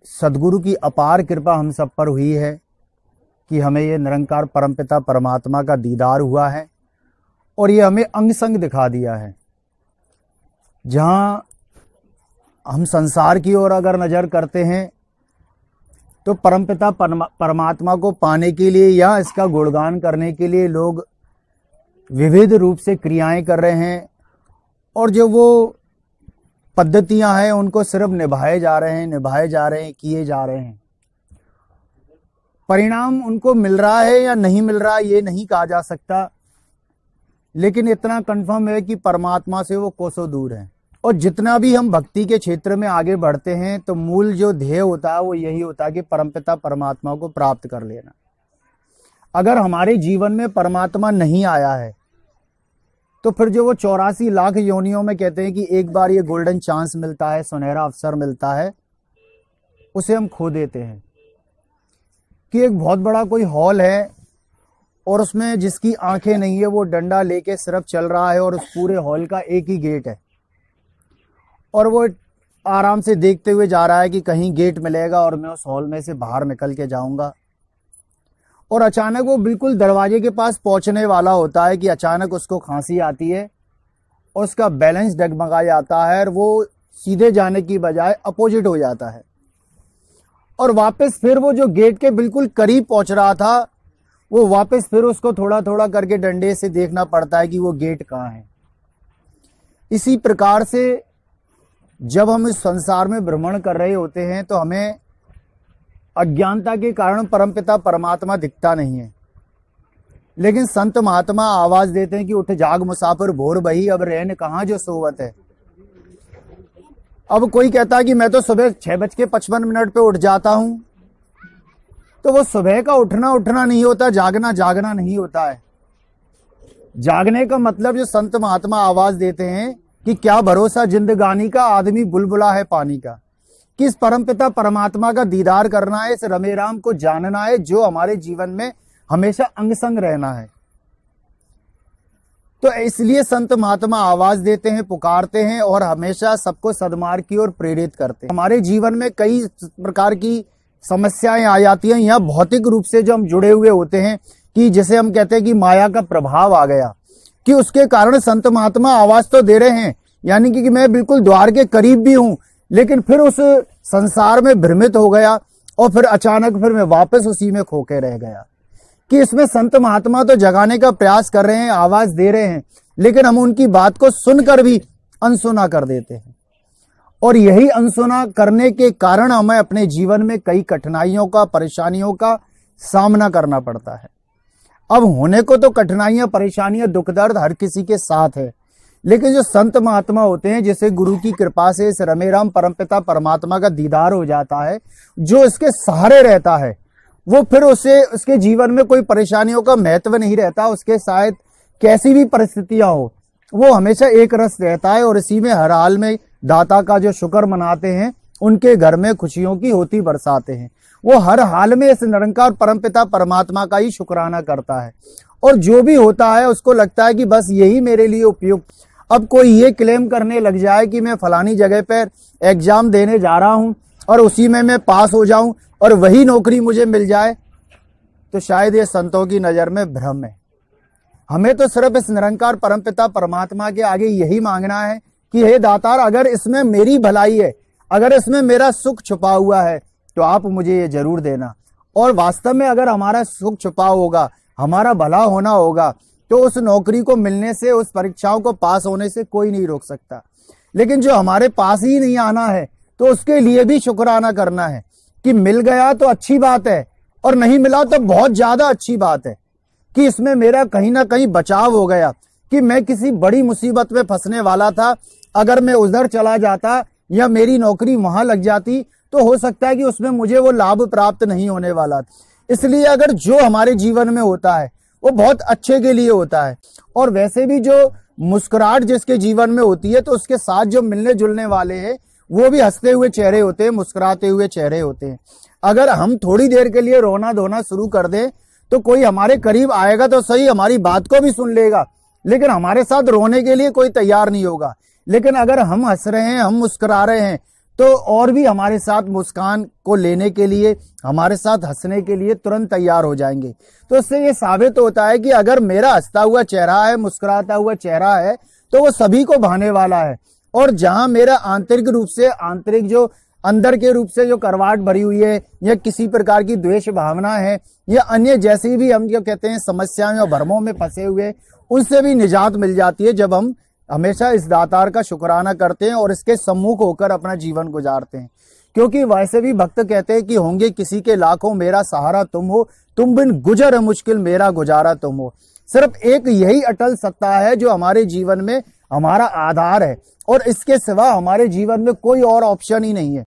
सदगुरु की अपार कृपा हम सब पर हुई है कि हमें ये निरंकार परमपिता परमात्मा का दीदार हुआ है और ये हमें अंग संग दिखा दिया है। जहाँ हम संसार की ओर अगर नज़र करते हैं तो परमपिता परमात्मा को पाने के लिए या इसका गुणगान करने के लिए लोग विविध रूप से क्रियाएं कर रहे हैं और जो वो पद्धतियां हैं उनको सिर्फ निभाए जा रहे हैं, किए जा रहे हैं। परिणाम उनको मिल रहा है या नहीं मिल रहा ये नहीं कहा जा सकता, लेकिन इतना कंफर्म है कि परमात्मा से वो कोसों दूर है। और जितना भी हम भक्ति के क्षेत्र में आगे बढ़ते हैं तो मूल जो ध्येय होता है वो यही होता है कि परमपिता परमात्मा को प्राप्त कर लेना। अगर हमारे जीवन में परमात्मा नहीं आया है तो फिर जो वो 84 लाख योनियों में कहते हैं कि एक बार ये गोल्डन चांस मिलता है, सुनहरा अवसर मिलता है, उसे हम खो देते हैं। कि एक बहुत बड़ा कोई हॉल है और उसमें जिसकी आंखें नहीं है वो डंडा लेके सिर्फ चल रहा है और उस पूरे हॉल का एक ही गेट है और वो आराम से देखते हुए जा रहा है कि कहीं गेट मिलेगा और मैं उस हॉल में से बाहर निकल के जाऊंगा। और अचानक वो बिल्कुल दरवाजे के पास पहुंचने वाला होता है कि अचानक उसको खांसी आती है और उसका बैलेंस डगमगा जाता है और वो सीधे जाने की बजाय अपोजिट हो जाता है और वापस फिर वो जो गेट के बिल्कुल करीब पहुंच रहा था वो वापस फिर उसको थोड़ा थोड़ा करके डंडे से देखना पड़ता है कि वो गेट कहाँ है। इसी प्रकार से जब हम इस संसार में भ्रमण कर रहे होते हैं तो हमें अज्ञानता के कारण परमपिता परमात्मा दिखता नहीं है, लेकिन संत महात्मा आवाज देते हैं कि उठ जाग मुसाफिर भोर बही, अब रहन कहाँ जो सोवत है। अब कोई कहता है कि मैं तो सुबह 6:55 पे उठ जाता हूं, तो वो सुबह का उठना नहीं होता, जागना नहीं होता है। जागने का मतलब जो संत महात्मा आवाज देते हैं कि क्या भरोसा जिंदगानी का, आदमी बुलबुला है पानी का। कि इस परमपिता परमात्मा का दीदार करना है, इस रमे राम को जानना है जो हमारे जीवन में हमेशा अंग संग रहना है। तो इसलिए संत महात्मा आवाज देते हैं, पुकारते हैं और हमेशा सबको सद्मार्ग की ओर प्रेरित करते हैं। हमारे जीवन में कई प्रकार की समस्याएं आ जाती हैं, यहाँ भौतिक रूप से जो हम जुड़े हुए होते हैं कि जैसे हम कहते हैं कि माया का प्रभाव आ गया, कि उसके कारण संत महात्मा आवाज तो दे रहे हैं, यानी कि मैं बिल्कुल द्वार के करीब भी हूं, लेकिन फिर उस संसार में भ्रमित हो गया और फिर अचानक फिर मैं वापस उसी में खोके रह गया। कि इसमें संत महात्मा तो जगाने का प्रयास कर रहे हैं, आवाज दे रहे हैं, लेकिन हम उनकी बात को सुनकर भी अनसुना कर देते हैं और यही अनसुना करने के कारण हमें अपने जीवन में कई कठिनाइयों का, परेशानियों का सामना करना पड़ता है। अब होने को तो कठिनाइयां, परेशानियां, दुख दर्द हर किसी के साथ है, लेकिन जो संत महात्मा होते हैं जिसे गुरु की कृपा से इस रमे राम परमपिता परमात्मा का दीदार हो जाता है, जो इसके सहारे रहता है, वो फिर उसे उसके जीवन में कोई परेशानियों का महत्व नहीं रहता। उसके शायद कैसी भी परिस्थितियां हो वो हमेशा एक रस रहता है और इसी में हर हाल में दाता का जो शुक्र मनाते हैं, उनके घर में खुशियों की होती बरसाते हैं। वो हर हाल में इस निरंकार परमपिता परमात्मा का ही शुक्राना करता है और जो भी होता है उसको लगता है कि बस यही मेरे लिए उपयुक्त। अब कोई ये क्लेम करने लग जाए कि मैं फलानी जगह पर एग्जाम देने जा रहा हूं और उसी में मैं पास हो जाऊं और वही नौकरी मुझे मिल जाए, तो शायद ये संतों की नजर में भ्रम है। हमें तो सिर्फ इस निरंकार परमपिता परमात्मा के आगे यही मांगना है कि हे दातार, अगर इसमें मेरी भलाई है, अगर इसमें मेरा सुख छुपा हुआ है तो आप मुझे ये जरूर देना। और वास्तव में अगर हमारा सुख छुपा होगा, हमारा भला होना होगा, तो उस नौकरी को मिलने से, उस परीक्षाओं को पास होने से कोई नहीं रोक सकता। लेकिन जो हमारे पास ही नहीं आना है तो उसके लिए भी शुक्राना करना है कि मिल गया तो अच्छी बात है और नहीं मिला तो बहुत ज्यादा अच्छी बात है कि इसमें मेरा कहीं ना कहीं बचाव हो गया। कि मैं किसी बड़ी मुसीबत में फंसने वाला था, अगर मैं उधर चला जाता या मेरी नौकरी वहां लग जाती तो हो सकता है कि उसमें मुझे वो लाभ प्राप्त नहीं होने वाला। इसलिए अगर जो हमारे जीवन में होता है वो बहुत अच्छे के लिए होता है, और वैसे भी जो मुस्कुराहट जिसके जीवन में होती है तो उसके साथ जो मिलने जुलने वाले हैं वो भी हंसते हुए चेहरे होते हैं, मुस्कुराते हुए चेहरे होते हैं। अगर हम थोड़ी देर के लिए रोना धोना शुरू कर दें तो कोई हमारे करीब आएगा तो सही, हमारी बात को भी सुन लेगा, लेकिन हमारे साथ रोने के लिए कोई तैयार नहीं होगा। लेकिन अगर हम हंस रहे हैं, हम मुस्कुरा रहे हैं, तो और भी हमारे साथ मुस्कान को लेने के लिए, हमारे साथ हंसने के लिए तुरंत तैयार हो जाएंगे। तो इससे ये साबित होता है कि अगर मेरा हंसता हुआ चेहरा है, मुस्कुराता हुआ चेहरा है, तो वो सभी को भाने वाला है। और जहां मेरा आंतरिक रूप से, आंतरिक जो अंदर के रूप से जो करवाट भरी हुई है, या किसी प्रकार की द्वेष भावना है, या अन्य जैसी भी हम जो कहते हैं समस्याओं और भ्रमों में फंसे हुए, उनसे भी निजात मिल जाती है जब हम हमेशा इस दातार का शुक्राना करते हैं और इसके सम्मुख होकर अपना जीवन गुजारते हैं। क्योंकि वैसे भी भक्त कहते हैं कि होंगे किसी के लाखों, मेरा सहारा तुम हो, तुम बिन गुजर मुश्किल, मेरा गुजारा तुम हो। सिर्फ एक यही अटल सत्ता है जो हमारे जीवन में हमारा आधार है, और इसके सिवा हमारे जीवन में कोई और ऑप्शन ही नहीं है।